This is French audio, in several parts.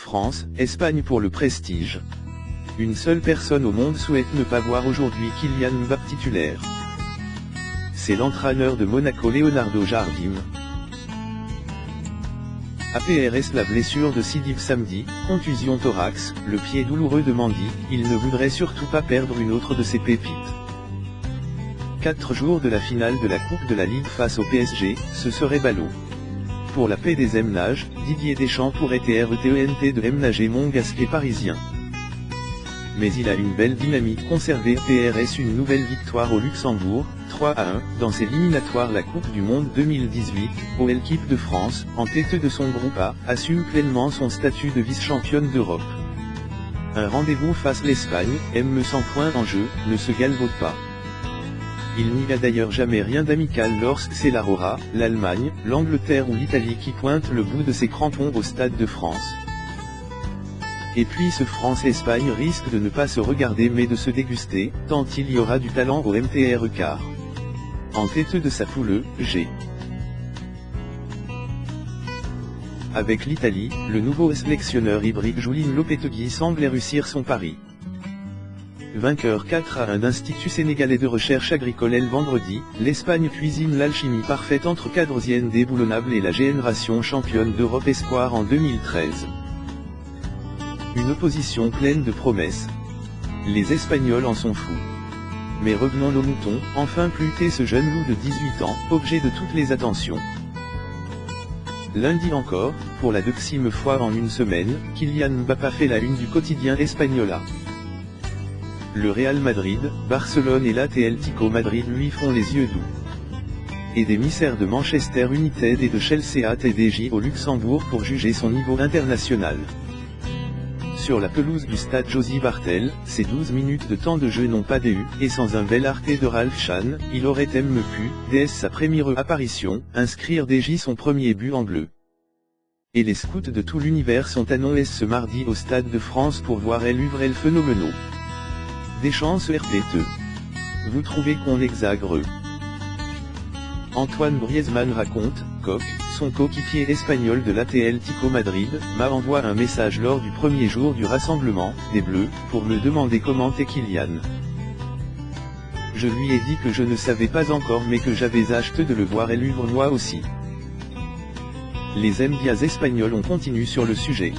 France, Espagne pour le prestige. Une seule personne au monde souhaite ne pas voir aujourd'hui Kylian Mbappé titulaire. C'est l'entraîneur de Monaco Leonardo Jardim. APRS la blessure de Sidibe samedi, contusion thorax, le pied douloureux de Mendy, il ne voudrait surtout pas perdre une autre de ses pépites. 4 jours de la finale de la Coupe de la Ligue face au PSG, ce serait ballot. Pour la paix des M-Nages, Didier Deschamps pourrait TRETENT de M-Nager monégasque parisien. Mais il a une belle dynamique conservée. PRS une nouvelle victoire au Luxembourg, 3-1, dans ses éliminatoires la Coupe du Monde 2018, où l'équipe de France, en tête de son groupe A, assume pleinement son statut de vice-championne d'Europe. Un rendez-vous face l'Espagne, M 100 points en jeu, ne se galvaude pas. Il n'y a d'ailleurs jamais rien d'amical lorsque c'est l'Aurora, l'Allemagne, l'Angleterre ou l'Italie qui pointent le bout de ses crampons au Stade de France. Et puis ce France-Espagne risque de ne pas se regarder mais de se déguster, tant il y aura du talent au MTR quart. En tête de sa poule, G. Avec l'Italie, le nouveau sélectionneur hybride Julen Lopetegui semble réussir son pari. Vainqueur 4-1 d'Institut sénégalais de recherche agricole le vendredi, l'Espagne cuisine l'alchimie parfaite entre cadres indéboulonnables et la génération championne d'Europe espoir en 2013. Une opposition pleine de promesses. Les Espagnols en sont fous. Mais revenons aux moutons, enfin pluté ce jeune loup de 18 ans, objet de toutes les attentions. Lundi encore, pour la 2e fois en une semaine, Kylian Mbappé fait la une du quotidien Espagnola. Le Real Madrid, Barcelone et l'Atlético Madrid lui font les yeux doux. Et des misères de Manchester United et de Chelsea ATDJ au Luxembourg pour juger son niveau international. Sur la pelouse du stade Josy Barthel, ces 12 minutes de temps de jeu n'ont pas déu, et sans un bel arté de Ralph Chan, il aurait aimé pu, dès sa première apparition, inscrire DJ son premier but en bleu. Et les scouts de tout l'univers sont annoncés ce mardi au Stade de France pour voir le phénoménal. Deschamps RPTE. Vous trouvez qu'on exagère? Antoine Griezmann raconte, Coq, son coéquipier espagnol de l'Atlético Madrid, m'a envoyé un message lors du premier jour du rassemblement, des Bleus, pour me demander comment est Kylian. Je lui ai dit que je ne savais pas encore mais que j'avais hâte de le voir et l'ouvre moi aussi. Les médias espagnols ont continué sur le sujet.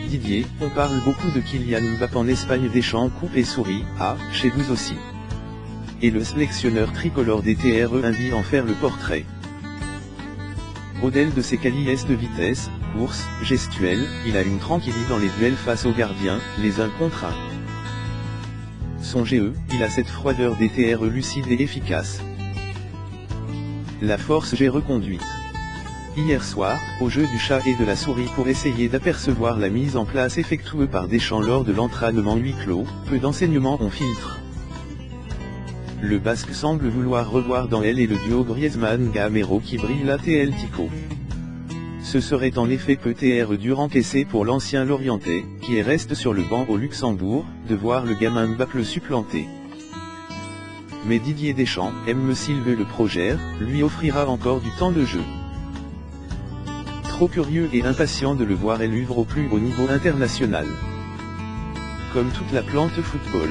Didier, on parle beaucoup de Kylian Mbappé en Espagne. Deschamps coupe et sourit, ah, chez vous aussi. Et le sélectionneur tricolore des TRE invite en faire le portrait. Au-delà de ses qualités de vitesse, course, gestuelle, il a une tranquillité dans les duels face aux gardiens, les 1 contre 1. Son GE, il a cette froideur des TRE lucide et efficace. La force G reconduite. Hier soir, au jeu du chat et de la souris pour essayer d'apercevoir la mise en place effectuée par Deschamps lors de l'entraînement huis clos, peu d'enseignements on filtre. Le Basque semble vouloir revoir dans elle et le duo Griezmann-Gamero qui brille l'Atlético. Ce serait en effet peut-être dur encaissé pour l'ancien Lorientais, qui reste sur le banc au Luxembourg, de voir le gamin Mbappé le supplanter. Mais Didier Deschamps, s'il veut le projet, lui offrira encore du temps de jeu. Trop curieux et impatient de le voir et l'œuvre au plus haut niveau international. Comme toute la plante football.